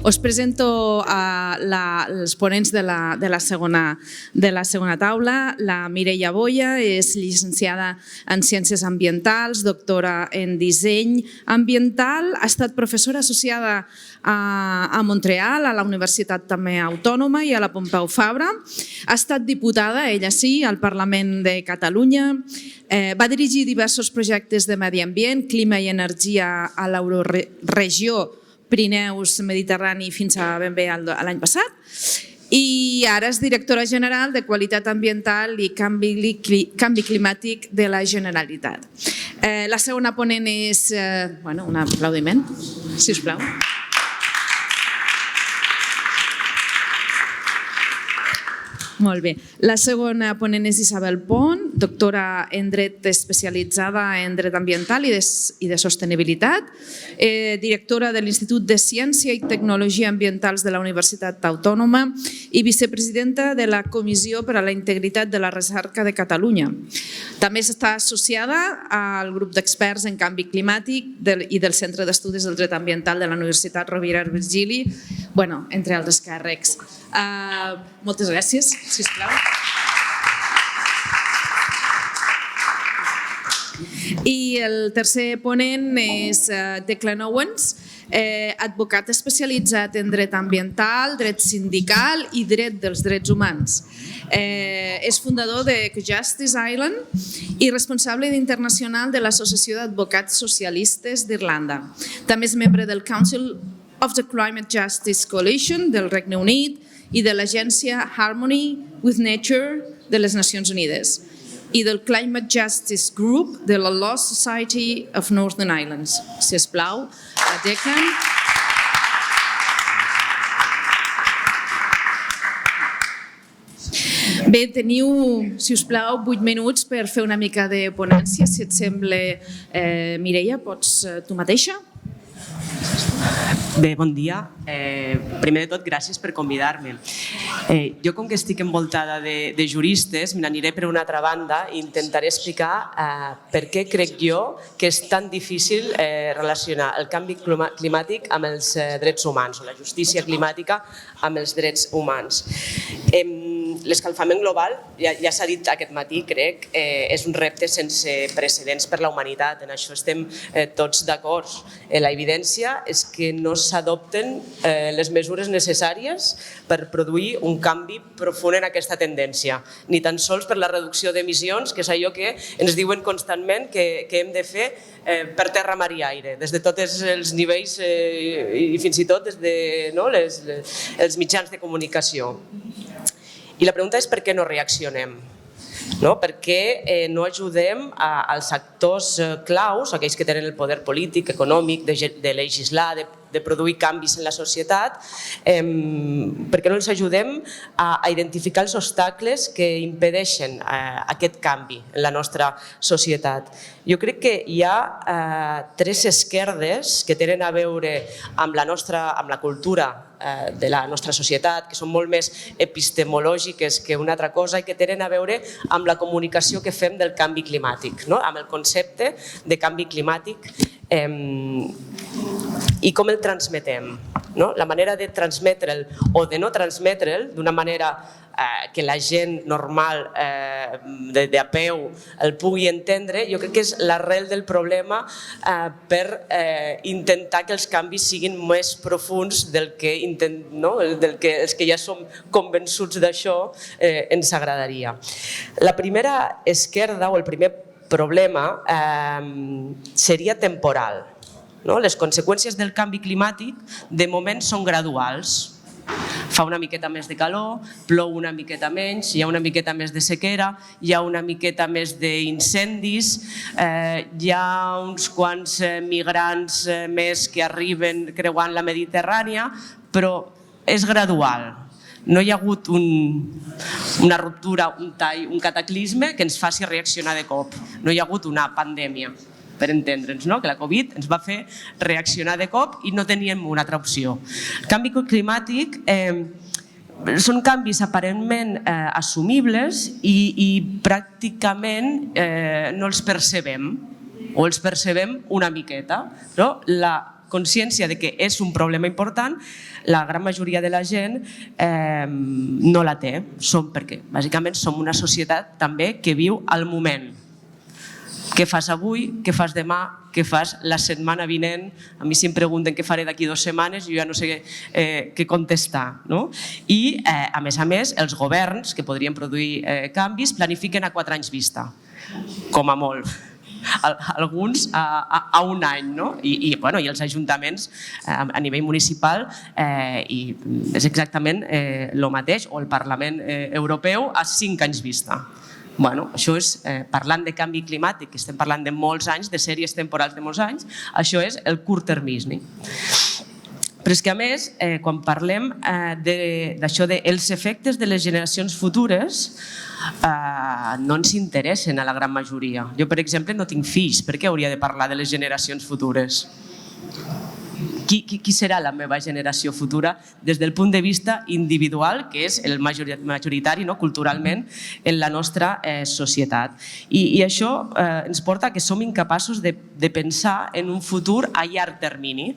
Us presento els ponents de la segona taula. La Mireia Boya és llicenciada en Ciències Ambientals, doctora en Disseny Ambiental, ha estat professora associada a Montreal, a la Universitat també Autònoma i a la Pompeu Fabra. Ha estat diputada, ella sí, al Parlament de Catalunya. Va dirigir diversos projectes de medi ambient, clima i energia a l'euroregió Pirineus Mediterrani fins a ben bé l'any passat. I ara és directora general de Qualitat Ambiental i Canvi Climàtic de la Generalitat. La segona ponent és un aplaudiment, si us plau. Molt bé. La segona ponent és Isabel Pont, doctora en dret especialitzada en dret ambiental i de sostenibilitat, directora de l'Institut de Ciència i Tecnologia Ambientals de la Universitat Autònoma i vicepresidenta de la Comissió per a la Integritat de la Recerca de Catalunya. També està associada al grup d'experts en canvi climàtic i del Centre d'Estudis del Dret Ambiental de la Universitat Rovira i Virgili, entre altres càrrecs. Moltes gràcies, sisplau. I el tercer ponent és Declan Owens, advocat especialitzat en dret ambiental, dret sindical i dret dels drets humans. És fundador de Justice Island i responsable internacional de l'Associació d'Advocats Socialistes d'Irlanda. També és membre del Council of the Climate Justice Coalition del Regne Unit i de l'agència Harmony with Nature de les Nacions Unides i del Climate Justice Group de la Law Society of Northern Islands. Si us plau, Declan. Bé, teniu, si us plau, 8 minuts per fer una mica de ponència, si et sembla. Mireia, pots tu mateixa? Bé, bon dia. Primer de tot, gràcies per convidar-me. Jo, com que estic envoltada de juristes, me n'aniré per una altra banda i intentaré explicar per què crec jo que és tan difícil relacionar el canvi climàtic amb els drets humans o la justícia climàtica amb els drets humans. L'escalfament global, ja s'ha dit aquest matí, crec, és un repte sense precedents per la humanitat. En això estem tots d'acord. La evidència és que no s'adopten les mesures necessàries per produir un canvi profund en aquesta tendència, ni tan sols per la reducció d'emissions, que és allò que ens diuen constantment que hem de fer per terra, mar i aire, des de tots els nivells i fins i tot des dels mitjans de comunicació. I la pregunta és per què no reaccionem? Per què no ajudem als actors claus, aquells que tenen el poder polític, econòmic, de legislar, de produir canvis en la societat, per què no els ajudem a identificar els obstacles que impedeixen aquest canvi en la nostra societat? Jo crec que hi ha tres esquerdes que tenen a veure amb la cultura de la nostra societat, que són molt més epistemològiques que una altra cosa i que tenen a veure amb la comunicació que fem del canvi climàtic, amb el concepte de canvi climàtic i com el transmetem. La manera de transmetre'l o de no transmetre'l d'una manera que la gent normal de a peu el pugui entendre, jo crec que és l'arrel del problema per intentar que els canvis siguin més profuns del que els que ja som convençuts d'això ens agradaria. La primera esquerda o el primer problema seria temporal. Les conseqüències del canvi climàtic de moment són graduals. Fa una miqueta més de calor, plou una miqueta menys, hi ha una miqueta més de sequera, hi ha una miqueta més d'incendis, hi ha uns quants migrants més que arriben creuant la Mediterrània, però és gradual. No hi ha hagut una ruptura, un tall, un cataclisme que ens faci reaccionar de cop. No hi ha hagut una pandèmia, per entendre'ns, que la Covid ens va fer reaccionar de cop i no teníem una altra opció. El canvi climàtic són canvis aparentment assumibles i pràcticament no els percebem o els percebem una miqueta. La consciència de que és un problema important, la gran majoria de la gent no la té. Perquè bàsicament som una societat també que viu al moment. Què fas avui, què fas demà, què fas la setmana vinent? A mi si em pregunten què faré d'aquí 2 setmanes, jo ja no sé què contestar. I, a més, els governs que podrien produir canvis planifiquen a 4 anys vista, com a molt. Alguns a un any, i els ajuntaments a nivell municipal és exactament el mateix, o el Parlament Europeu a 5 anys vista. Això és, parlant de canvi climàtic, que estem parlant de molts anys, de sèries temporals de molts anys, això és el curt-termisme. Però és que, a més, quan parlem d'això dels efectes de les generacions futures, no ens interessen a la gran majoria. Jo, per exemple, no tinc fills. Per què hauria de parlar de les generacions futures? Qui serà la meva generació futura des del punt de vista individual, que és el majoritari culturalment en la nostra societat. I això ens porta a que som incapaços de pensar en un futur a llarg termini.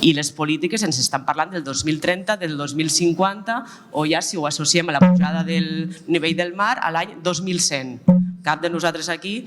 I les polítiques ens estan parlant del 2030, del 2050, o ja si ho associem a la pujada del nivell del mar a l'any 2100. Cap de nosaltres aquí,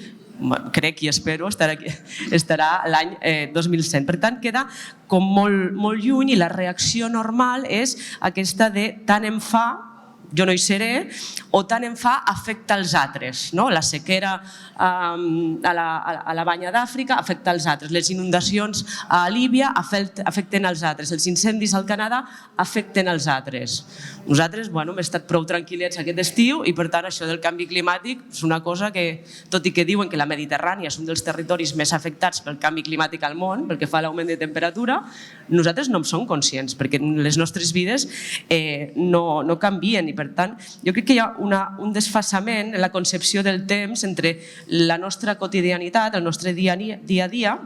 crec i espero, estarà l'any 2100. Per tant, queda com molt lluny i la reacció normal és aquesta de tant em fa, jo no hi seré, o tant em fa afecta els altres. La sequera a la banya d'Àfrica afecta els altres, les inundacions a Líbia afecten els altres, els incendis al Canadà afecten els altres. Nosaltres hem estat prou tranquil·lets aquest estiu i per tant això del canvi climàtic és una cosa que, tot i que diuen que la Mediterrània és un dels territoris més afectats pel canvi climàtic al món, pel que fa a l'augment de temperatura, nosaltres no en som conscients perquè les nostres vides no canvien i per tant jo crec que hi ha un desfasament en la concepció del temps entre la nostra quotidianitat, el nostre dia a dia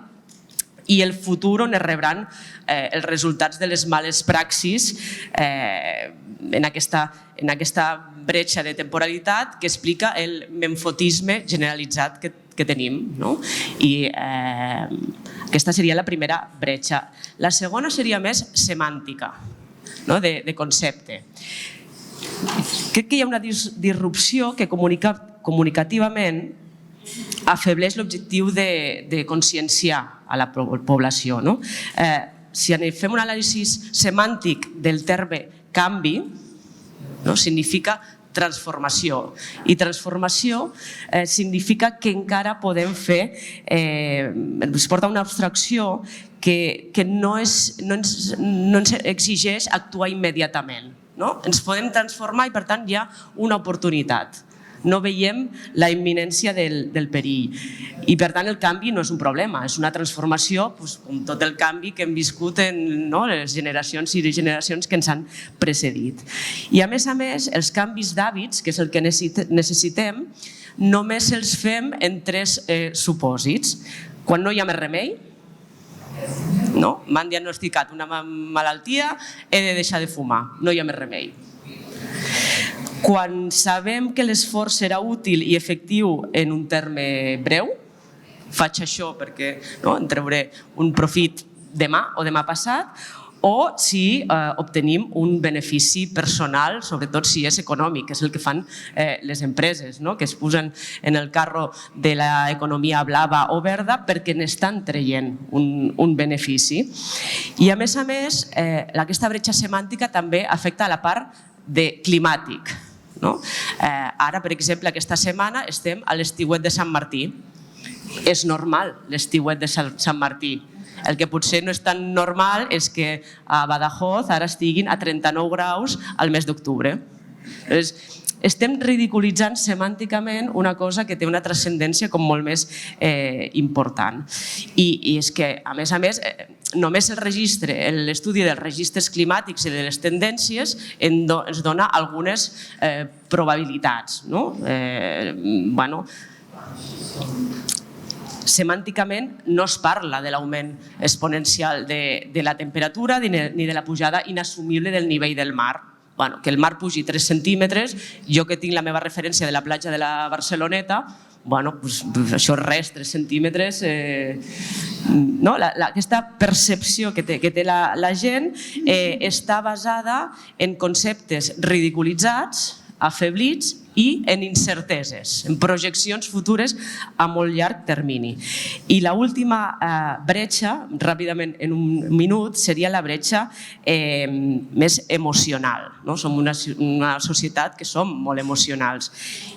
i el futur on es rebran els resultats de les males praxis en aquesta bretxa de temporalitat que explica el memfotisme generalitzat que tenim. I aquesta seria la primera bretxa. La segona seria més semàntica, de concepte. Crec que hi ha una disrupció que comunicativament afebleix l'objectiu de conscienciar a la població. Si fem un anàlisi semàntic del terme canvi, significa transformació. I transformació significa que encara podem fer, ens porta una abstracció que no ens exigeix actuar immediatament. Ens podem transformar i per tant hi ha una oportunitat. No veiem la imminència del perill. I per tant el canvi no és un problema, és una transformació com tot el canvi que hem viscut en les generacions i les generacions que ens han precedit. I a més, els canvis d'hàbits, que és el que necessitem, només els fem en 3 supòsits. Quan no hi ha més remei, m'han diagnosticat una malaltia, he de deixar de fumar, no hi ha més remei. Quan sabem que l'esforç serà útil i efectiu en un terme breu, faig això perquè en trauré un profit demà o demà passat, o si obtenim un benefici personal, sobretot si és econòmic, que és el que fan les empreses, que es posen en el carro de l'economia blava o verda perquè n'estan traient un benefici. I a més, aquesta bretxa semàntica també afecta a la part de climàtic. Ara, per exemple, aquesta setmana estem a l'estiuet de Sant Martí. És normal l'estiuet de Sant Martí. El que potser no és tan normal és que a Badajoz ara estiguin a 39 graus al mes d'octubre. Estem ridiculitzant semànticament una cosa que té una transcendència com molt més important. I és que, a més, només l'estudi dels registres climàtics i de les tendències ens dona algunes probabilitats. Semànticament no es parla de l'augment exponencial de la temperatura ni de la pujada inassumible del nivell del mar. Que el mar pugi 3 centímetres, jo que tinc la meva referència de la platja de la Barceloneta, això és res, 3 centímetres aquesta percepció que té la gent està basada en conceptes ridiculitzats, afeblits i en incerteses, en projeccions futures a molt llarg termini. I l'última bretxa, ràpidament en un minut, seria la bretxa més emocional. Som una societat que som molt emocionals.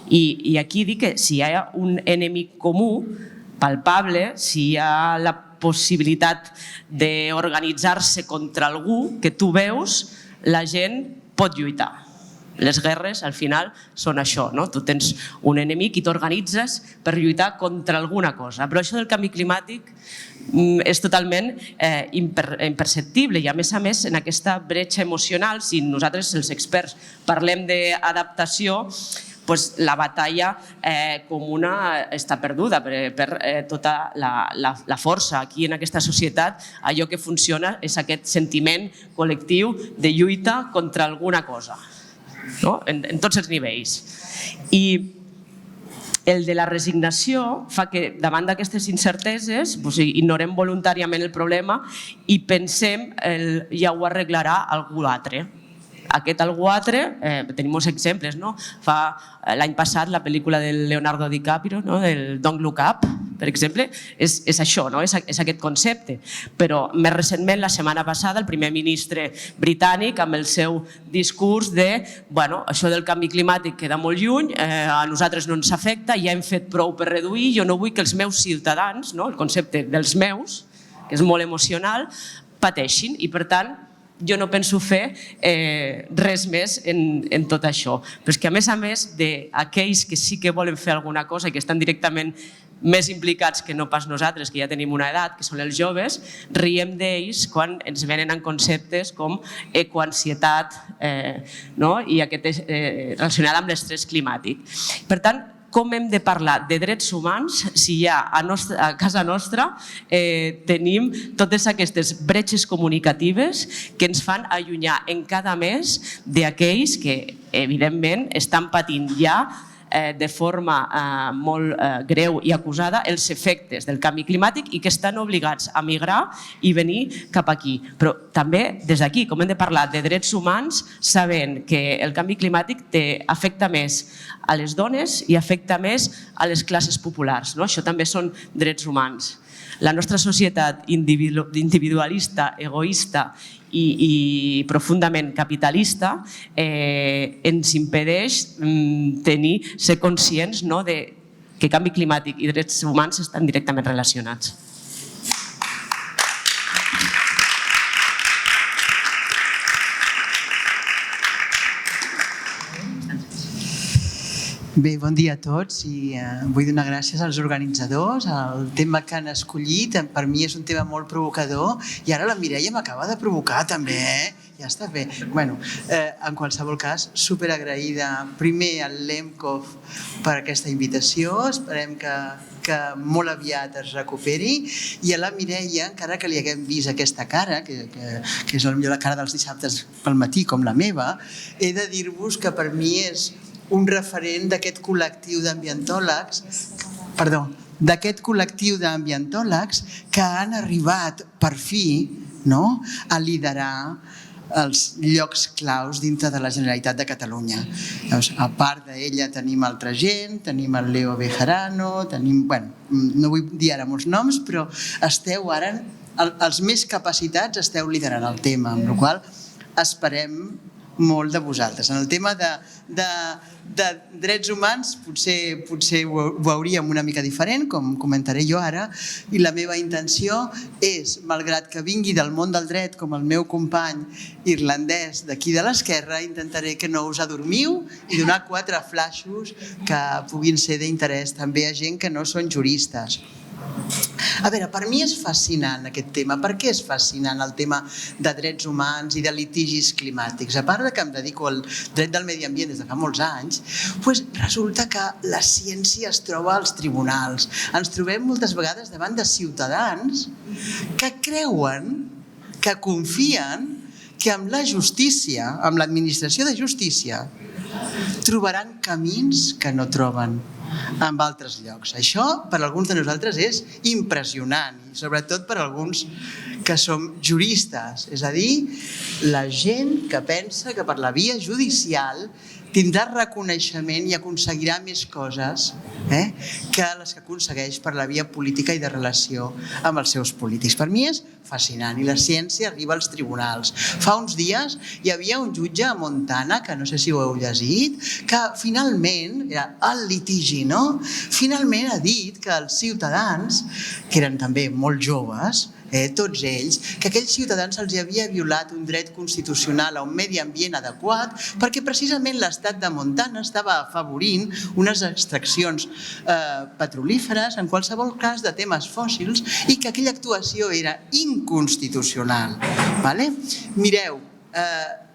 I aquí dic que si hi ha un enemic comú, palpable, si hi ha la possibilitat d'organitzar-se contra algú que tu veus, la gent pot lluitar. Les guerres, al final, són això. Tu tens un enemic i t'organitzes per lluitar contra alguna cosa. Però això del canvi climàtic és totalment imperceptible i, a més, en aquesta bretxa emocional, si nosaltres, els experts, parlem d'adaptació, la batalla comuna està perduda per tota la força. Aquí, en aquesta societat, allò que funciona és aquest sentiment col·lectiu de lluita contra alguna cosa, en tots els nivells. I el de la resignació fa que davant d'aquestes incerteses ignorem voluntàriament el problema i pensem ja ho arreglarà algú altre. Aquest algú altre, tenim molts exemples, l'any passat la pel·lícula de Leonardo DiCaprio, del Don't Look Up, per exemple, és això, és aquest concepte. Però més recentment, la setmana passada, el primer ministre britànic, amb el seu discurs de això del canvi climàtic queda molt lluny, a nosaltres no ens afecta, ja hem fet prou per reduir, jo no vull que els meus ciutadans, el concepte dels meus, que és molt emocional, pateixin i, per tant, jo no penso fer res més en tot això. Però és que, a més d'aquells que sí que volen fer alguna cosa i que estan directament més implicats que no pas nosaltres, que ja tenim una edat, que són els joves, riem d'ells quan ens venen en conceptes com ecoansietat i aquest relacionat amb l'estrès climàtic. Per tant, com hem de parlar de drets humans si ja a casa nostra tenim totes aquestes bretxes comunicatives que ens fan allunyar encara més d'aquells que, evidentment, estan patint ja de forma molt greu i acusada els efectes del canvi climàtic i que estan obligats a migrar i venir cap aquí. Però també des d'aquí, com hem de parlar de drets humans, sabent que el canvi climàtic afecta més a les dones i afecta més a les classes populars. Això també són drets humans. La nostra societat individualista, egoista i profundament capitalista ens impedeix ser conscients que canvi climàtic i drets humans estan directament relacionats. Bé, bon dia a tots i vull donar gràcies als organitzadors. El tema que han escollit per mi és un tema molt provocador i ara la Mireia m'acaba de provocar també, ja està bé. En qualsevol cas, superagraïda primer al LEMCOF per aquesta invitació, esperem que molt aviat es recuperi, i a la Mireia, encara que li haguem vist aquesta cara, que és potser la cara dels dissabtes pel matí com la meva, he de dir-vos que per mi és un referent d'aquest col·lectiu d'ambientòlegs que han arribat per fi a liderar els llocs claus dintre de la Generalitat de Catalunya. A part d'ella tenim altra gent, tenim el Leo Bejarano, no vull dir ara molts noms, però esteu ara, els més capacitats esteu liderant el tema, amb la qual cosa esperem molt de vosaltres. En el tema de drets humans potser ho veuríem una mica diferent, com comentaré jo ara, i la meva intenció és, malgrat que vingui del món del dret com el meu company irlandès d'aquí de l'esquerra, intentaré que no us adormiu i donar 4 flaixos que puguin ser d'interès també a gent que no són juristes. A veure, per mi és fascinant aquest tema. Per què és fascinant el tema de drets humans i de litigis climàtics? A part que em dedico al dret del medi ambient des de fa molts anys, resulta que la ciència es troba als tribunals. Ens trobem moltes vegades davant de ciutadans que creuen, que confien que amb la justícia, amb l'administració de justícia, trobaran camins que no troben en altres llocs. Això per alguns de nosaltres és impressionant, i sobretot per alguns que som juristes, és a dir, la gent que pensa que per la via judicial tindrà reconeixement i aconseguirà més coses que les que aconsegueix per la via política i de relació amb els seus polítics. Per mi és fascinant, i la ciència arriba als tribunals. Fa uns dies hi havia un jutge a Montana, que no sé si ho heu llegit, que finalment, era el litigi, no? Finalment ha dit que els ciutadans, que eren també molt joves, tots ells, que aquells ciutadans els havia violat un dret constitucional a un medi ambient adequat perquè precisament l'estat de Montana estava afavorint unes extraccions petrolíferes, en qualsevol cas de temes fòssils, i que aquella actuació era inconstitucional. Mireu,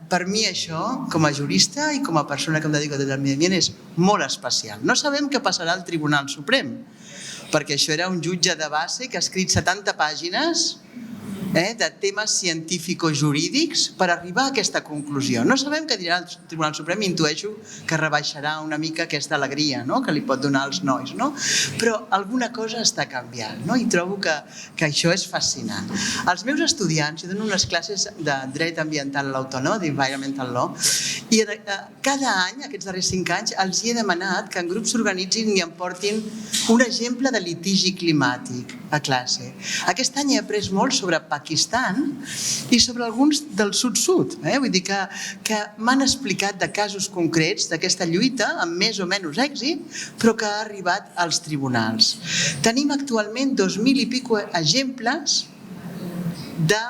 per mi això, com a jurista i com a persona que em dedico al medi ambient, és molt especial. No sabem què passarà al Tribunal Suprem, perquè això era un jutge de base que ha escrit 70 pàgines de temes científico-jurídics per arribar a aquesta conclusió. No sabem què dirà el Tribunal Suprem, intueixo que rebaixarà una mica aquesta alegria que li pot donar als nois, però alguna cosa està canviant, i trobo que això és fascinant. Els meus estudiants, jo dono unes classes de dret ambiental a l'Autònoma, d'Environmental Law, i cada any, aquests darrers 5 anys, els he demanat que en grups s'organitzin i em portin un exemple de litigi climàtic a classe. Aquest any he après molt sobre Pakistan i sobre alguns del sud-sud. Vull dir que m'han explicat de casos concrets d'aquesta lluita amb més o menys èxit, però que ha arribat als tribunals. Tenim actualment 2.000 i pico exemples de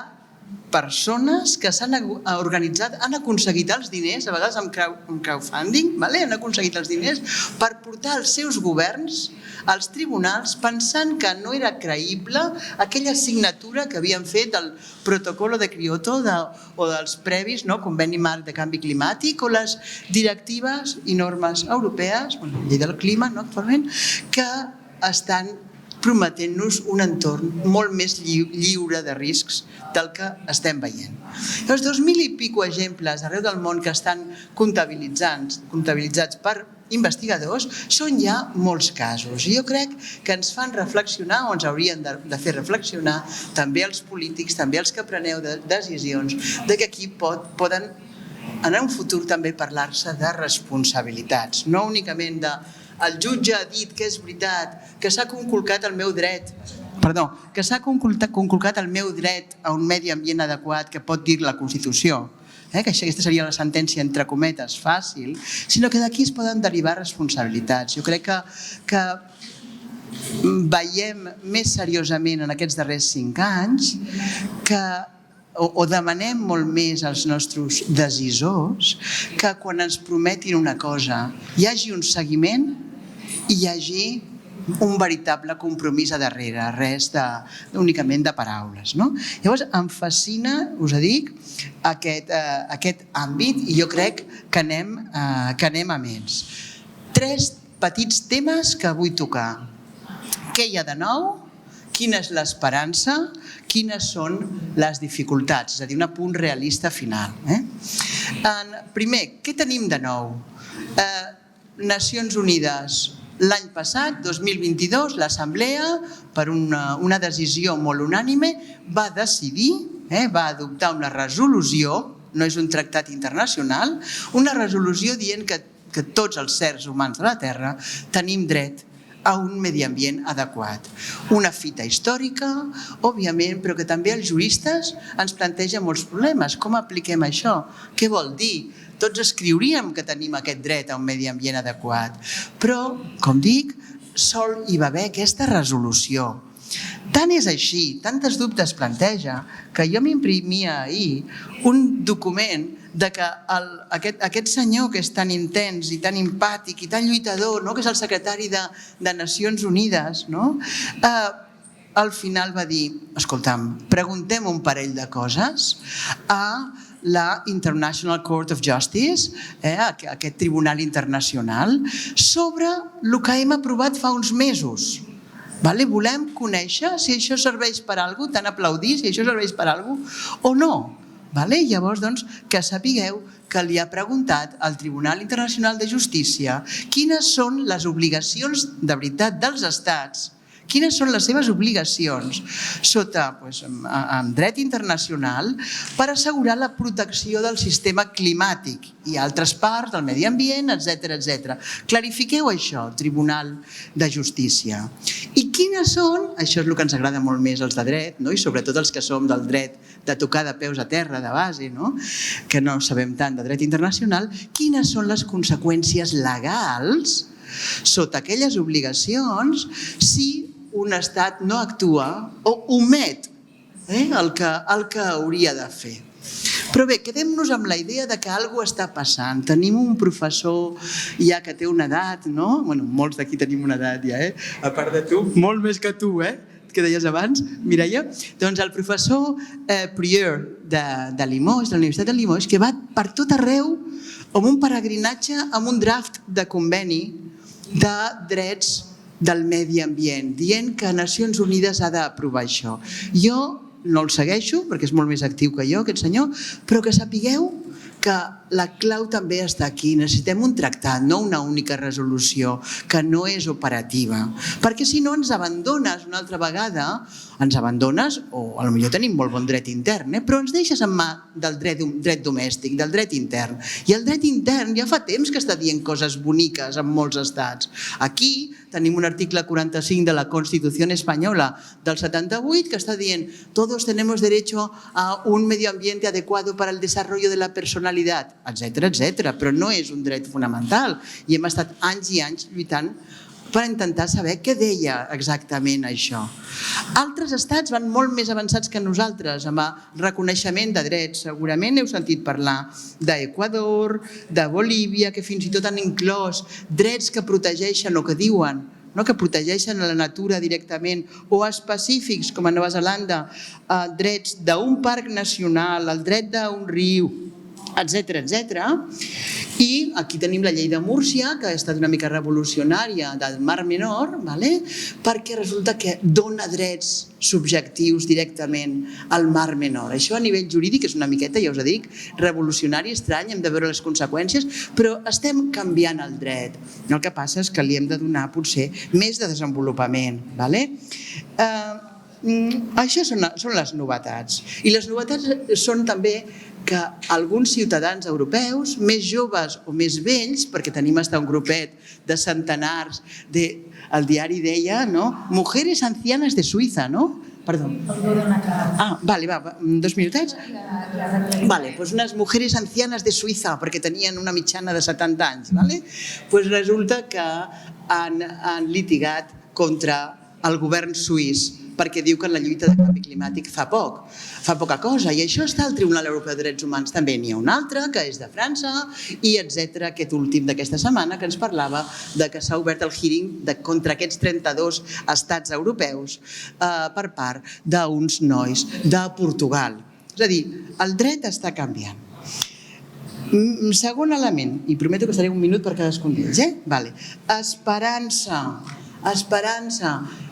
persones que s'han organitzat, han aconseguit els diners, a vegades amb crowdfunding, han aconseguit els diners per portar els seus governs als tribunals pensant que no era creïble aquella signatura que havien fet del protocolo de Kyoto o dels previs conveni marc de canvi climàtic o les directives i normes europees, la llei del clima actualment, que estan prometent-nos un entorn molt més lliure de riscs del que estem veient. Els 2.000 i pico exemples arreu del món que estan comptabilitzats per investigadors són ja molts casos. I jo crec que ens fan reflexionar, o ens haurien de fer reflexionar, també els polítics, també els que preneu decisions, que aquí poden en un futur també parlar-se de responsabilitats, no únicament de el jutge ha dit que és veritat, que s'ha conculcat el meu dret, que s'ha conculcat el meu dret a un medi ambient adequat que pot dir la Constitució, que aquesta seria la sentència entre cometes fàcil, sinó que d'aquí es poden derivar responsabilitats. Jo crec que veiem més seriosament en aquests darrers 5 anys o demanem molt més als nostres decisors que quan ens prometin una cosa hi hagi un seguiment i hi hagi un veritable compromís a darrere, res únicament de paraules. Llavors em fascina, us ho dic, aquest àmbit, i jo crec que anem a més. 3 petits temes que vull tocar. Què hi ha de nou? Quina és l'esperança? Quines són les dificultats? És a dir, un apunt realista final. Primer, què tenim de nou? Nacions Unides, l'any passat, 2022, l'Assemblea, per una decisió molt unànime, va decidir, va adoptar una resolució, no és un tractat internacional, una resolució dient que tots els éssers humans de la Terra tenim dret a un medi ambient adequat. Una fita històrica, òbviament, però que també els juristes ens planteja molts problemes. Com apliquem això? Què vol dir? Tots escriuríem que tenim aquest dret a un medi ambient adequat, però, com dic, sol hi va haver aquesta resolució. Tant és així, tantes dubtes planteja, que jo m'imprimia ahir un document de que aquest senyor que és tan intens i tan empàtic i tan lluitador, que és el secretari de Nacions Unides, al final va dir, escolta'm, preguntem un parell de coses a la International Court of Justice, aquest tribunal internacional, sobre el que hem aprovat fa uns mesos. Volem conèixer si això serveix per a alguna cosa, tan aplaudir si això serveix per a alguna cosa o no. Llavors, que sapigueu que li ha preguntat al Tribunal Internacional de Justícia quines són les obligacions de veritat dels estats, quines són les seves obligacions sota en dret internacional per assegurar la protecció del sistema climàtic i altres parts del medi ambient, etc. Clarifiqueu això, Tribunal de Justícia. I quines són, això és el que ens agrada molt més als de dret, i sobretot els que som del dret de tocar de peus a terra, de base, que no sabem tant de dret internacional, quines són les conseqüències legals sota aquelles obligacions si un estat no actua o omet el que hauria de fer. Però bé, quedem-nos amb la idea de que alguna cosa està passant. Tenim un professor ja que té una edat, no? Bueno, molts d'aquí tenim una edat ja, a part de tu, molt més que tu, que deies abans, Mireia. Doncs el professor Prieur de Limoges, de la Universitat de Limoges, que va per tot arreu amb un peregrinatge, amb un draft de conveni de drets del medi ambient, dient que Nacions Unides ha d'aprovar això. Jo no el segueixo, perquè és molt més actiu que jo, aquest senyor, però que sapigueu que la clau també està aquí. Necessitem un tractat, no una única resolució, que no és operativa. Perquè si no ens abandones una altra vegada, ens abandones, o potser tenim molt bon dret intern, però ens deixes en mà del dret domèstic, del dret intern. I el dret intern ja fa temps que està dient coses boniques en molts estats. Aquí tenim un article 45 de la Constitució Espanyola del 78 que està dient «Todos tenemos derecho a un medio ambiente adecuado para el desarrollo de la personalidad», etc. Però no és un dret fonamental. I hem estat anys i anys lluitant per intentar saber què deia exactament això. Altres estats van molt més avançats que nosaltres amb el reconeixement de drets. Segurament heu sentit parlar d'Equador, de Bolívia, que fins i tot han inclòs drets que protegeixen o que diuen que protegeixen la natura directament, o específics, com a Nova Zelanda, drets d'un parc nacional, el dret d'un riu, etc. I aquí tenim la llei de Múrcia, que ha estat una mica revolucionària del Mar Menor, perquè resulta que dona drets subjectius directament al Mar Menor. Això a nivell jurídic és una miqueta, ja us dic, revolucionari, estrany, hem de veure les conseqüències, però estem canviant el dret. El que passa és que li hem de donar potser més de desenvolupament. Això són les novetats. I les novetats són també que alguns ciutadans europeus, més joves o més vells, perquè tenim fins un grupet de centenars, el diari deia, mujeres ancianas de Suïssa, no? Perdó. Vale, 2 minutets? Vale, doncs unes mujeres ancianes de Suïssa, perquè tenien una mitjana de 70 anys, doncs resulta que han litigat contra el govern suís, perquè diu que en la lluita de canvi climàtic fa poca cosa. I això està al Tribunal Europeu de Drets Humans. També n'hi ha un altre, que és de França, i etc. Aquest últim d'aquesta setmana, que ens parlava que s'ha obert el hearing contra aquests 32 estats europeus per part d'uns nois de Portugal. És a dir, el dret està canviant. Segon element, i prometo que estaré un minut per cadascun d'ells. Esperança.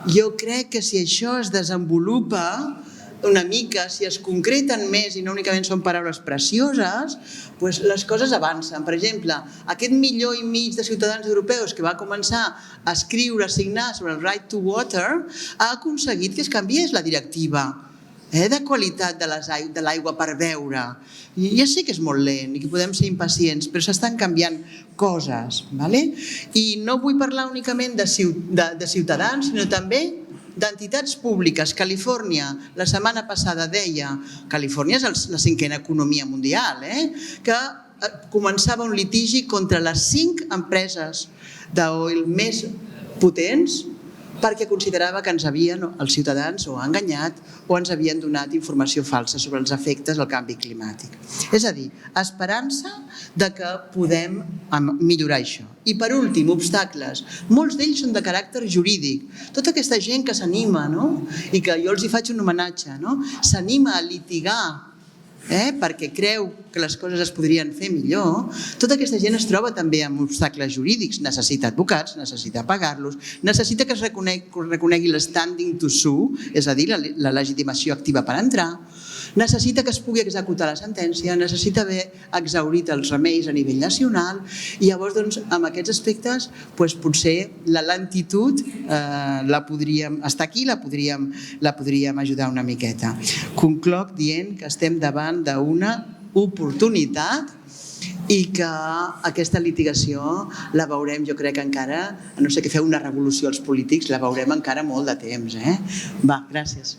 Jo crec que si això es desenvolupa una mica, si es concreten més i no únicament són paraules precioses, doncs les coses avancen. Per exemple, aquest 1,5 milió de ciutadans europeus que va començar a escriure, a signar sobre el Right to Water, ha aconseguit que es canviés la directiva de qualitat de l'aigua per beure. Ja sé que és molt lent i que podem ser impacients, però s'estan canviant coses. I no vull parlar únicament de ciutadans, sinó també d'entitats públiques. Califòrnia, la setmana passada deia, Califòrnia és la 5a economia mundial, que començava un litigi contra les 5 empreses d'oil més potents perquè considerava que ens havien, els ciutadans, o enganyat o ens havien donat informació falsa sobre els efectes del canvi climàtic. És a dir, esperança que podem millorar això. I per últim, obstacles. Molts d'ells són de caràcter jurídic. Tota aquesta gent que s'anima, i que jo els hi faig un homenatge, s'anima a litigar perquè creu que les coses es podrien fer millor, tota aquesta gent es troba també amb obstacles jurídics, necessita advocats, necessita pagar-los, necessita que es reconegui l'standing to sue, és a dir, la legitimació activa per entrar, necessita que es pugui executar la sentència, necessita haver exhaurit els remeis a nivell nacional i llavors doncs, amb aquests aspectes doncs, potser la lentitud està aquí, la podríem ajudar una miqueta. Concloc dient que estem davant d'una oportunitat i que aquesta litigació la veurem, jo crec que encara, a no ser que feu una revolució als polítics, la veurem encara molt de temps. Va, gràcies.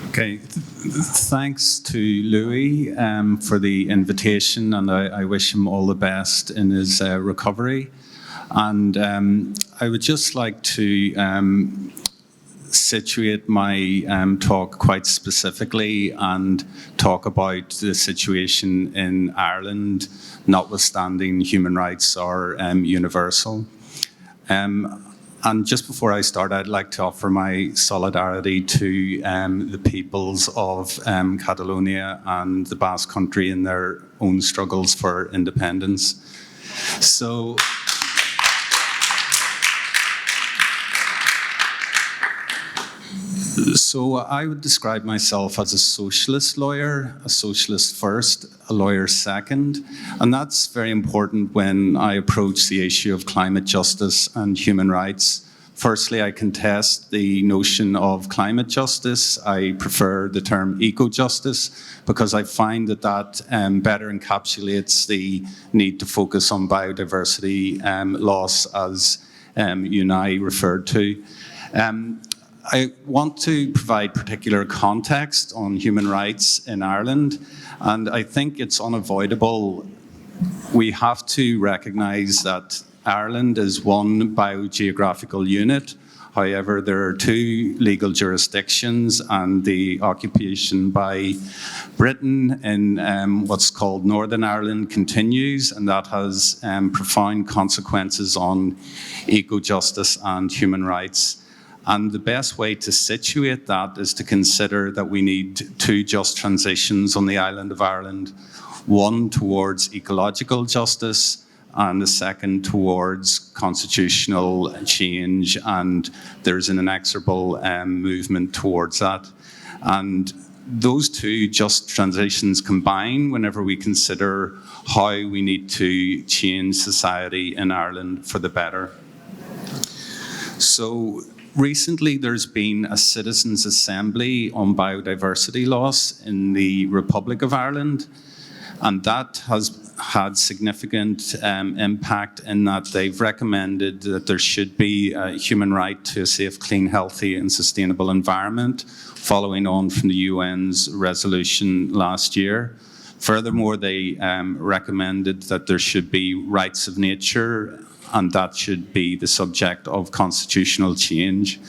Okay, thanks to Louis for the invitation, and I wish him all the best in his recovery. And I would just like to situate my talk quite specifically and talk about the situation in Ireland, notwithstanding human rights are universal. And just before I start, I'd like to offer my solidarity to the peoples of Catalonia and the Basque Country in their own struggles for independence. So I would describe myself as a socialist lawyer, a socialist first, a lawyer second, and that's very important when I approach the issue of climate justice and human rights. Firstly, I contest the notion of climate justice. I prefer the term eco-justice because I find that better encapsulates the need to focus on biodiversity loss, as you and I referred to. I want to provide particular context on human rights in Ireland, and I think it's unavoidable. We have to recognise that Ireland is one biogeographical unit. However, there are two legal jurisdictions, and the occupation by Britain in what's called Northern Ireland continues, and that has profound consequences on eco-justice and human rights. And the best way to situate that is to consider that we need two just transitions on the island of Ireland, one towards ecological justice and the second towards constitutional change, and there's an inexorable movement towards that. And those two just transitions combine whenever we consider how we need to change society in Ireland for the better. So recently, there's been a citizens' assembly on biodiversity loss in the Republic of Ireland, and that has had significant impact in that they've recommended that there should be a human right to a safe, clean, healthy and sustainable environment, following on from the UN's resolution last year. Furthermore, they recommended that there should be rights of nature, and that should be the subject of constitutional change.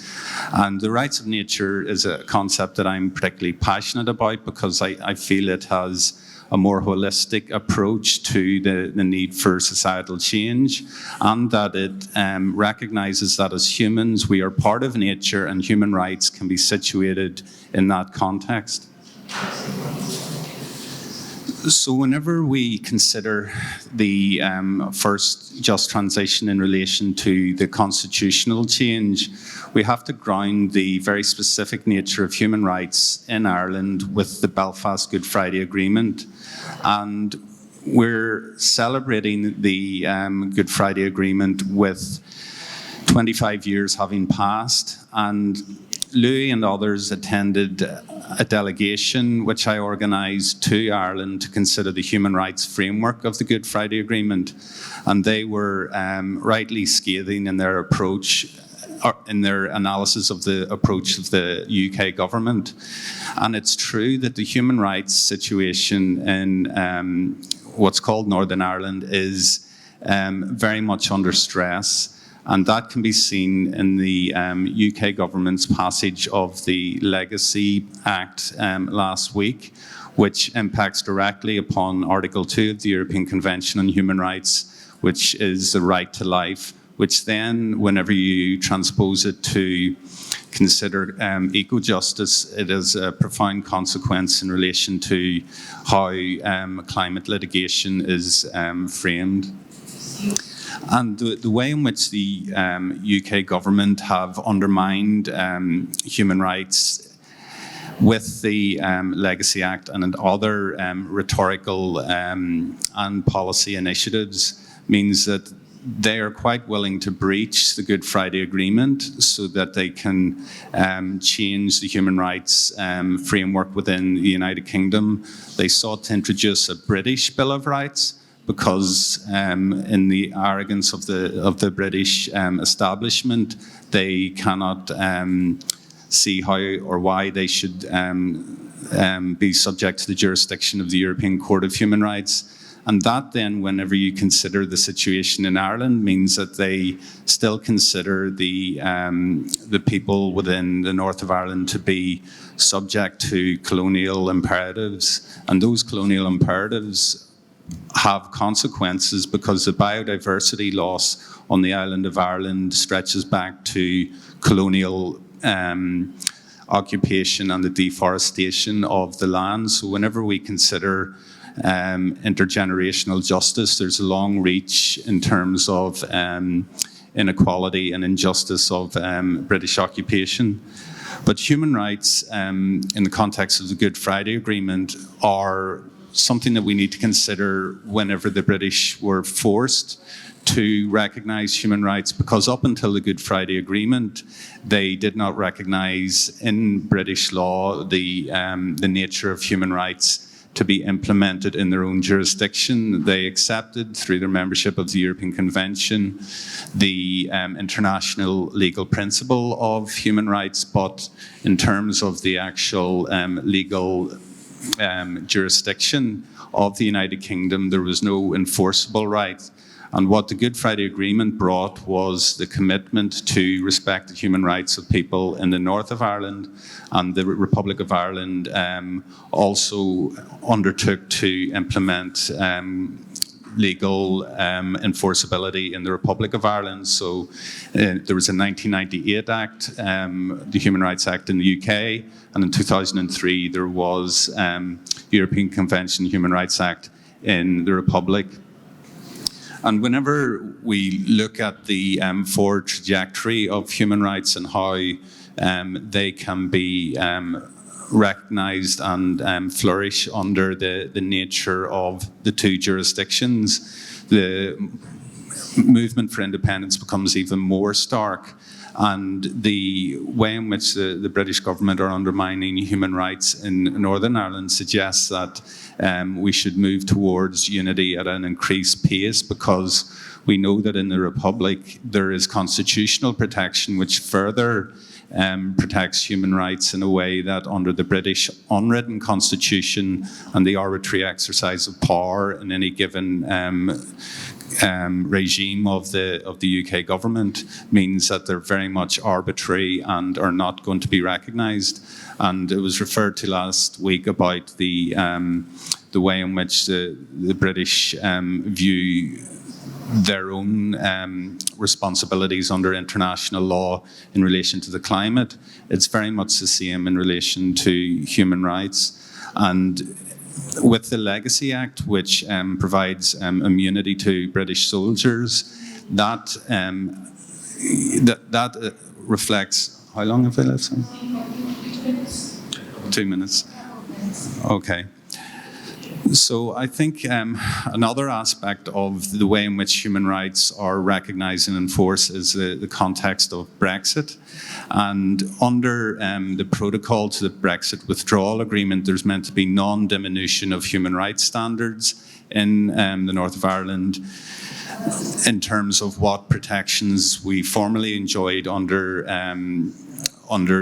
And the rights of nature is a concept that I'm particularly passionate about because I feel it has a more holistic approach to the need for societal change, and that it recognises that as humans we are part of nature and human rights can be situated in that context. So whenever we consider the first just transition in relation to the constitutional change, we have to ground the very specific nature of human rights in Ireland with the Belfast Good Friday Agreement. And we're celebrating the Good Friday Agreement with 25 years having passed, and Louis and others attended a delegation which I organised to Ireland to consider the human rights framework of the Good Friday Agreement, and they were rightly scathing in their approach, or in their analysis of the approach of the UK government. And it's true that the human rights situation in what's called Northern Ireland is very much under stress. And that can be seen in the UK government's passage of the Legacy Act last week, which impacts directly upon Article 2 of the European Convention on Human Rights, which is the right to life, which then, whenever you transpose it to consider eco-justice, it has a profound consequence in relation to how climate litigation is framed. And the way in which the UK government have undermined human rights with the Legacy Act and other rhetorical and policy initiatives means that they are quite willing to breach the Good Friday Agreement so that they can change the human rights framework within the United Kingdom. They sought to introduce a British Bill of Rights because in the arrogance of the British establishment, they cannot see how or why they should be subject to the jurisdiction of the European Court of Human Rights. And that then, whenever you consider the situation in Ireland, means that they still consider the people within the north of Ireland to be subject to colonial imperatives. And those colonial imperatives have consequences because the biodiversity loss on the island of Ireland stretches back to colonial occupation and the deforestation of the land. So whenever we consider intergenerational justice, there's a long reach in terms of inequality and injustice of British occupation. But human rights in the context of the Good Friday Agreement are something that we need to consider whenever the British were forced to recognise human rights, because up until the Good Friday Agreement, they did not recognise in British law the nature of human rights to be implemented in their own jurisdiction. They accepted, through their membership of the European Convention, the international legal principle of human rights, but in terms of the actual legal jurisdiction of the United Kingdom, there was no enforceable right. And what the Good Friday Agreement brought was the commitment to respect the human rights of people in the north of Ireland, and the Republic of Ireland also undertook to implement legal enforceability in the Republic of Ireland. So there was a 1998 Act, the Human Rights Act in the UK, and in 2003 there was the European Convention Human Rights Act in the Republic. And whenever we look at the forward trajectory of human rights and how they can be recognised and flourish under the nature of the two jurisdictions, the movement for independence becomes even more stark. And the way in which the British government are undermining human rights in Northern Ireland suggests that we should move towards unity at an increased pace, because we know that in the Republic there is constitutional protection which further protects human rights in a way that under the British unwritten constitution and the arbitrary exercise of power in any given regime of the UK government means that they're very much arbitrary and are not going to be recognised. And it was referred to last week about the way in which the British view their own responsibilities under international law in relation to the climate. It's very much the same in relation to human rights. And with the Legacy Act, which provides immunity to British soldiers, that reflects. How long have I left? 2 minutes. Okay. So I think another aspect of the way in which human rights are recognised and enforced is the context of Brexit. And under the protocol to the Brexit withdrawal agreement, there's meant to be non-diminution of human rights standards in the north of Ireland in terms of what protections we formerly enjoyed under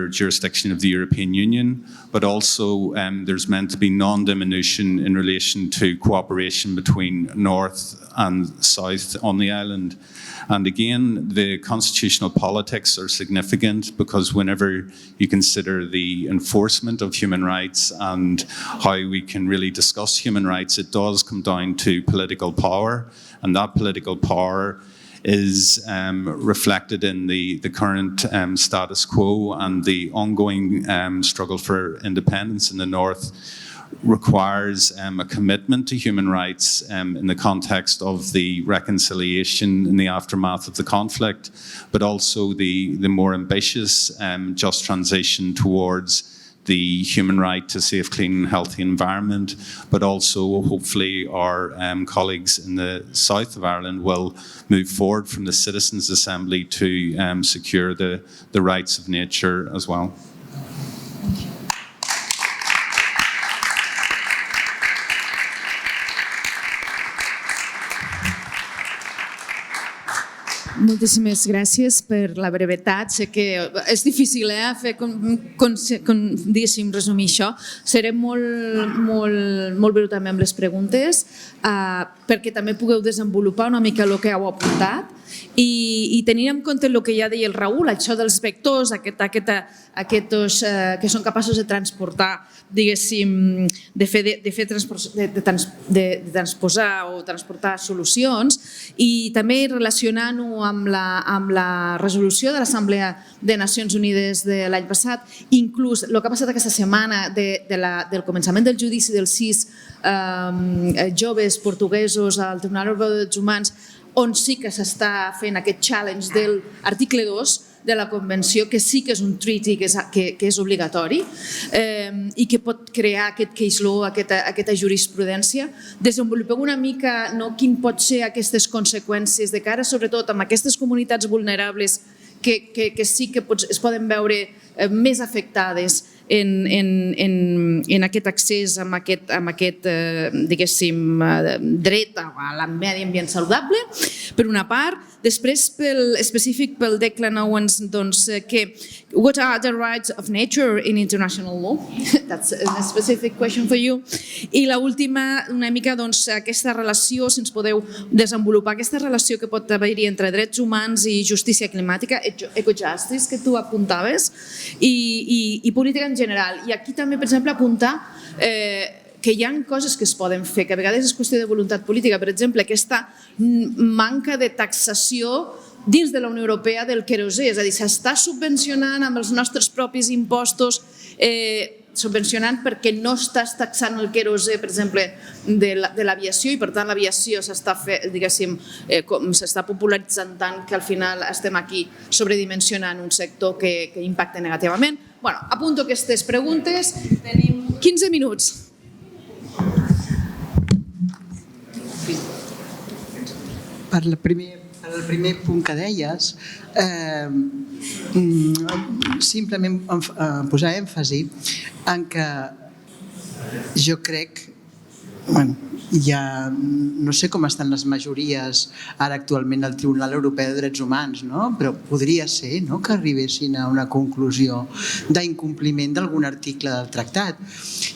jurisdiction of the European Union, but also there's meant to be non-diminution in relation to cooperation between North and South on the island. And again, the constitutional politics are significant, because whenever you consider the enforcement of human rights and how we can really discuss human rights, it does come down to political power, and that political power is reflected in the current status quo, and the ongoing struggle for independence in the North requires a commitment to human rights in the context of the reconciliation in the aftermath of the conflict, but also the more ambitious just transition towards the human right to safe, clean and healthy environment, but also hopefully our colleagues in the south of Ireland will move forward from the Citizens' Assembly to secure the rights of nature as well. Moltíssimes gràcies per la brevetat. Sé que és difícil fer, diguéssim, resumir això. Seré molt breu també amb les preguntes perquè també pugueu desenvolupar una mica el que heu apuntat i tenint en compte el que ja deia el Raül, això dels vectors, aquests que són capaços de transportar, diguéssim, de transposar o transportar solucions, i també relacionant-ho amb la resolució de l'Assemblea de Nacions Unides de l'any passat, inclús el que ha passat aquesta setmana del començament del judici dels 6 joves portuguesos al Tribunal Europeu de Drets Humans, on sí que s'està fent aquest challenge de l'article 2 de la Convenció, que sí que és un treaty que és obligatori i que pot crear aquest case law, aquesta jurisprudència. Desenvolupeu una mica quin pot ser aquestes conseqüències de cara, sobretot amb aquestes comunitats vulnerables que sí que es poden veure més afectades en aquest accés, amb aquest diguéssim, dret a medi ambient saludable, per una part. Després, específic pel Declan Owens, what are the rights of nature in international law? That's a specific question for you. I l'última, una mica aquesta relació, si ens podeu desenvolupar aquesta relació que pot haver-hi entre drets humans i justícia climàtica, eco-justice, que tu apuntaves, i política en general. I aquí també, per exemple, apuntar que hi ha coses que es poden fer, que a vegades és qüestió de voluntat política. Per exemple, aquesta manca de taxació dins de la Unió Europea del querosè, és a dir, s'està subvencionant amb els nostres propis impostos, subvencionant perquè no estàs taxant el querosè, per exemple, de l'aviació, i per tant l'aviació s'està popularitzant tant que al final estem aquí sobredimensionant un sector que impacta negativament. Apunto aquestes preguntes. Tenim 15 minuts. Per el primer punt que deies, simplement posar èmfasi en que jo crec, no sé com estan les majories ara actualment al Tribunal Europeu de Drets Humans, però podria ser que arribessin a una conclusió d'incompliment d'algun article del tractat.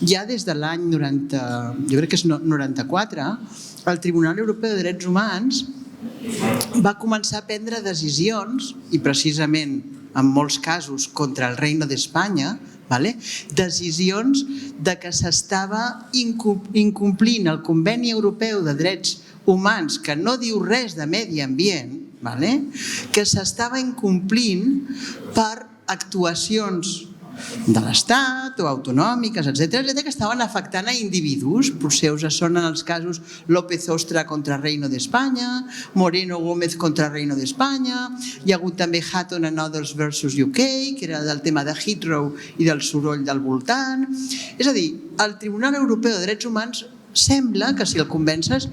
Ja des de l'any 94, el Tribunal Europeu de Drets Humans va començar a prendre decisions, i precisament en molts casos contra el Reino d'Espanya, decisions de que s'estava incomplint el Conveni Europeu de Drets Humans, que no diu res de medi ambient, que s'estava incomplint per actuacions de l'Estat o autonòmiques, etc., que estaven afectant a individus. Potser us sonen els casos López Ostra contra Reino d'Espanya, Moreno Gómez contra Reino d'Espanya, hi ha hagut també Hatton and Others versus UK, que era del tema de Heathrow i del soroll del voltant. És a dir, el Tribunal Europeu de Drets Humans sembla que, si el convences,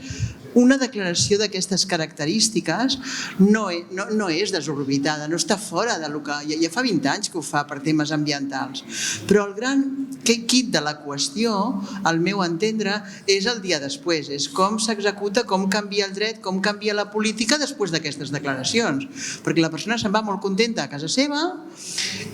una declaració d'aquestes característiques no és desorbitada, no està fora del que... Ja fa 20 anys que ho fa per temes ambientals. Però el gran quid de la qüestió, al meu entendre, és el dia després. És com s'executa, com canvia el dret, com canvia la política després d'aquestes declaracions. Perquè la persona se'n va molt contenta a casa seva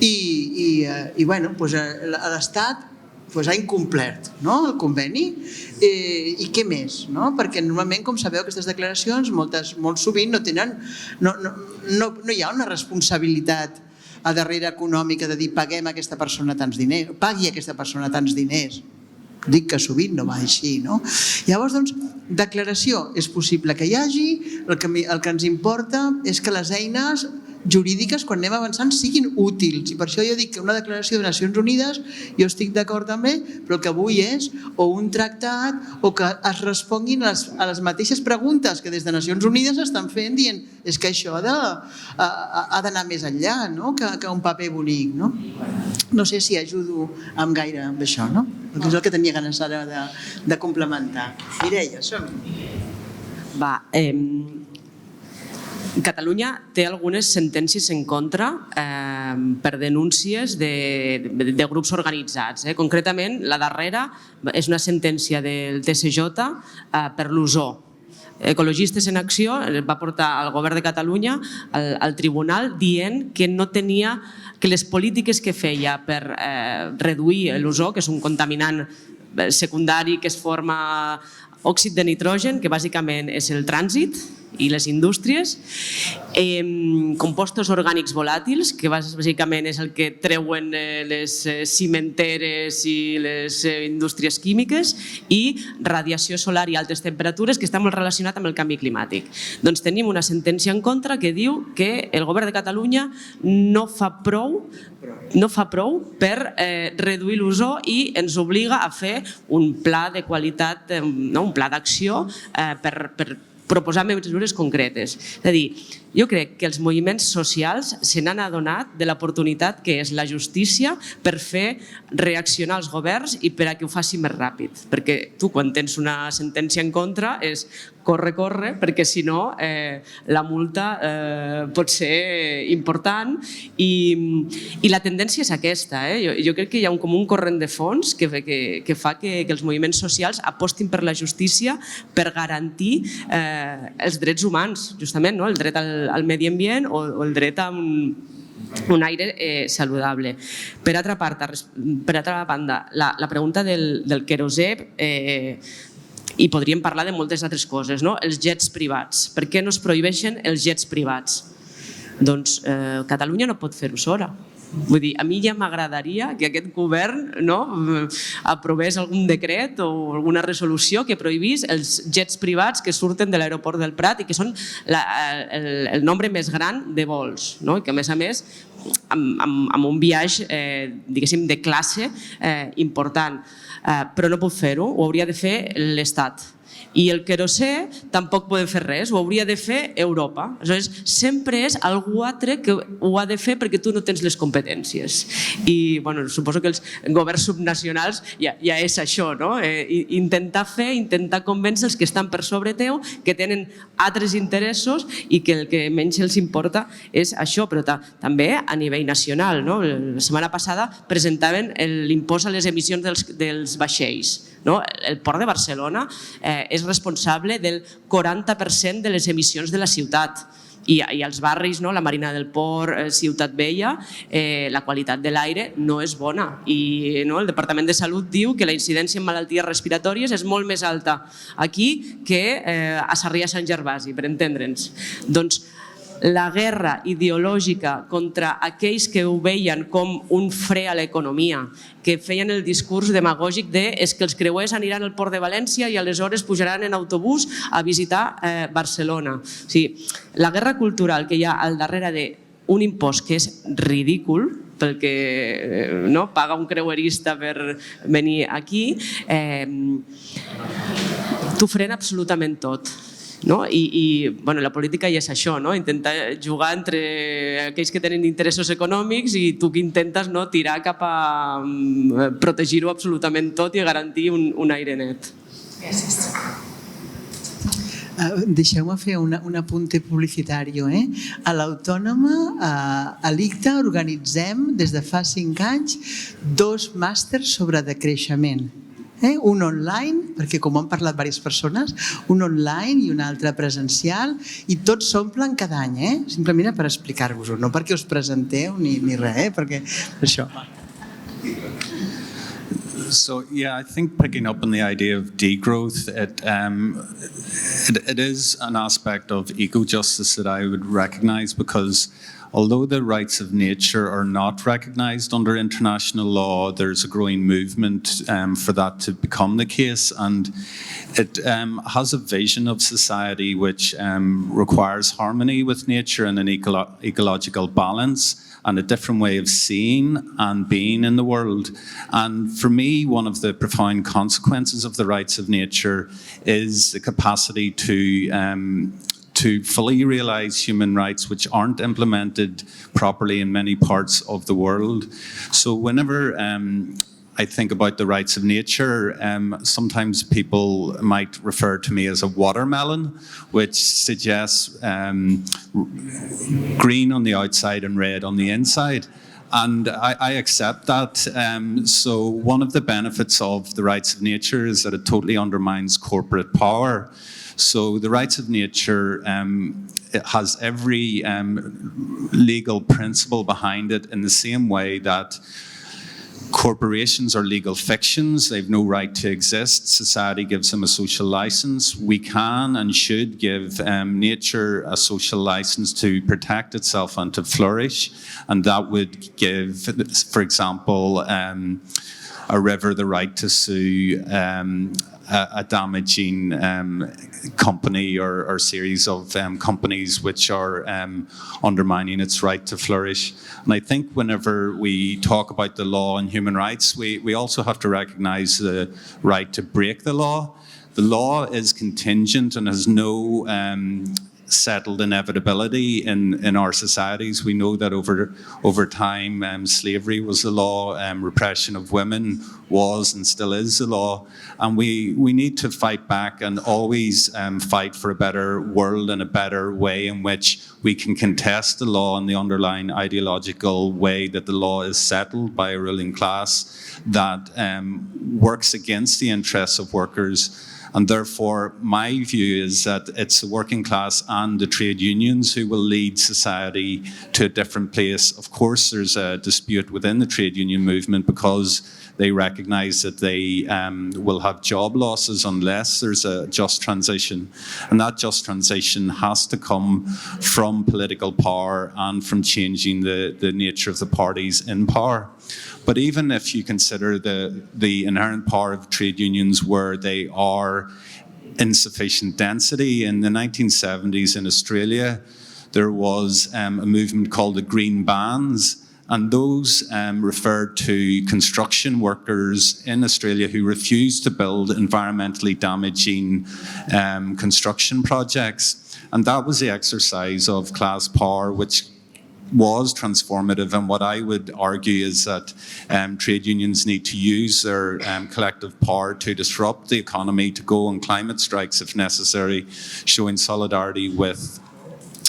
i l'Estat ha incomplert el conveni, i què més? Perquè normalment, com sabeu, aquestes declaracions molt sovint no hi ha una responsabilitat a darrere econòmica de dir paguem a aquesta persona tants diners, pagui a aquesta persona tants diners. dic que sovint no va així, no? Llavors, doncs, declaració és possible que hi hagi, el que ens importa és que les eines jurídiques, quan anem avançant, siguin útils. I per això jo dic que una declaració de Nacions Unides, jo estic d'acord també, però el que vull és o un tractat o que es responguin a les mateixes preguntes que des de Nacions Unides estan fent, dient és que això ha d'anar més enllà, no? Que un paper bonic. No sé si ajudo amb gaire amb això, no? Perquè és el que tenia ganes ara de complementar. Mireia, som-hi. Va, Catalunya té algunes sentències en contra per denúncies de grups organitzats. Concretament, la darrera és una sentència del TSJ per l'ozó. Ecologistes en Acció va portar al govern de Catalunya al tribunal dient que no tenia que les polítiques que feia per reduir l'ozó, que és un contaminant secundari que es forma òxid de nitrogen, que bàsicament és el trànsit i les indústries, compostos orgànics volàtils, que bàsicament és el que treuen les cimenteres i les indústries químiques, i radiació solar i altes temperatures, que està molt relacionat amb el canvi climàtic. Doncs tenim una sentència en contra que diu que el govern de Catalunya no fa prou per reduir l'ozó i ens obliga a fer un pla de qualitat, un pla d'acció per proposar mesures concretes. És a dir, jo crec que els moviments socials se n'han adonat de l'oportunitat que és la justícia per fer reaccionar els governs i per a que ho faci més ràpid. Perquè tu, quan tens una sentència en contra, és corre, perquè si no la multa pot ser important i la tendència és aquesta. Jo crec que hi ha com un corrent de fons que fa que els moviments socials apostin per la justícia per garantir els drets humans, justament, el dret al medi ambient o el dret a un aire saludable. Per altra banda, la pregunta del querosè, i podríem parlar de moltes altres coses, els jets privats. Per què no es prohibeixen els jets privats? Doncs Catalunya no pot fer-ho sola. Vull dir, a mi ja m'agradaria que aquest govern aprovés algun decret o alguna resolució que prohibís els jets privats que surten de l'aeroport del Prat i que són el nombre més gran de vols, i que a més amb un viatge, diguéssim, de classe important. Però no puc fer-ho, ho hauria de fer l'Estat. I el querosè tampoc podem fer res, ho hauria de fer Europa. Aleshores, sempre és algú altre que ho ha de fer perquè tu no tens les competències. I suposo que els governs subnacionals ja és això, intentar convèncer els que estan per sobre teu, que tenen altres interessos i que el que menys els importa és això, però també a nivell nacional. La setmana passada presentaven l'impost a les emissions dels vaixells. El Port de Barcelona és responsable del 40% de les emissions de la ciutat. I als barris, la Marina del Port, Ciutat Vella, la qualitat de l'aire no és bona. I el Departament de Salut diu que la incidència en malalties respiratòries és molt més alta aquí que a Sarrià-Sant Gervasi, per entendre'ns. Doncs la guerra ideològica contra aquells que ho veien com un fre a l'economia, que feien el discurs demagògic de és que els creuers aniran al Port de València i aleshores pujaran en autobús a visitar Barcelona. O sigui, la guerra cultural que hi ha al darrere d'un impost que és ridícul, pel que paga un creuerista per venir aquí, t'ho frena absolutament tot. I la política ja és això, intentar jugar entre aquells que tenen interessos econòmics i tu que intentes tirar cap a protegir-ho absolutament tot i garantir un aire net. Gràcies. Deixeu-me fer un apunte publicitari. A l'Autònoma, a l'ICTA, organitzem des de fa 5 anys 2 màsters sobre decreixement. Un online, perquè com han parlat diverses persones, un online i un altre presencial, i tots s'omplen cada any, simplement per explicar-vos-ho, no perquè us presenteu ni res, perquè això. So, I think picking up on the idea of degrowth, it is an aspect of eco-justice that I would recognise, because although the rights of nature are not recognised under international law, there's a growing movement for that to become the case, and it has a vision of society which requires harmony with nature and an ecological balance and a different way of seeing and being in the world. And for me, one of the profound consequences of the rights of nature is the capacity to fully realise human rights which aren't implemented properly in many parts of the world. So whenever I think about the rights of nature, sometimes people might refer to me as a watermelon, which suggests green on the outside and red on the inside. And I accept that. So one of the benefits of the rights of nature is that it totally undermines corporate power. So the rights of nature, it has every legal principle behind it in the same way that corporations are legal fictions. They've no right to exist. Society gives them a social license. We can and should give nature a social license to protect itself and to flourish. And that would give, for example, a river the right to sue a damaging company or series of companies which are undermining its right to flourish. And I think whenever we talk about the law and human rights, we also have to recognise the right to break the law. The law is contingent and has no settled inevitability in our societies. We know that over time, slavery was the law, repression of women was and still is the law, and we need to fight back and always fight for a better world and a better way in which we can contest the law and the underlying ideological way that the law is settled by a ruling class that works against the interests of workers. And therefore, my view is that it's the working class and the trade unions who will lead society to a different place. Of course, there's a dispute within the trade union movement because they recognise that they will have job losses unless there's a just transition. And that just transition has to come from political power and from changing the nature of the parties in power. But even if you consider the inherent power of trade unions where they are insufficient density, in the 1970s in Australia, there was a movement called the Green Bans, and those referred to construction workers in Australia who refused to build environmentally damaging construction projects. And that was the exercise of class power, which was transformative, and what I would argue is that trade unions need to use their collective power to disrupt the economy, to go on climate strikes if necessary, showing solidarity with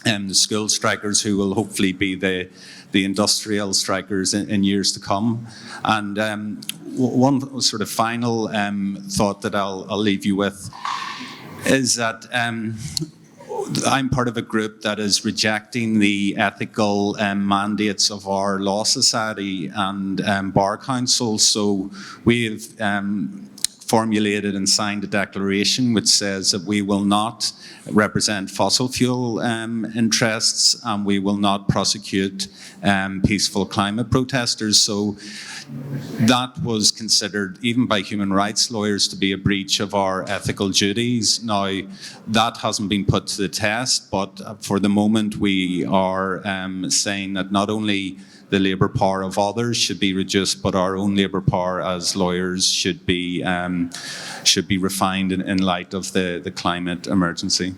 the school strikers who will hopefully be the industrial strikers in years to come. And one sort of final thought that I'll leave you with is that I'm part of a group that is rejecting the ethical mandates of our law society and bar council. So we've formulated and signed a declaration which says that we will not represent fossil fuel interests and we will not prosecute peaceful climate protesters. So that was considered, even by human rights lawyers, to be a breach of our ethical duties. Now, that hasn't been put to the test, but for the moment we are saying that not only the labour power of others should be reduced, but our own labour power as lawyers should be refined in light of the climate emergency.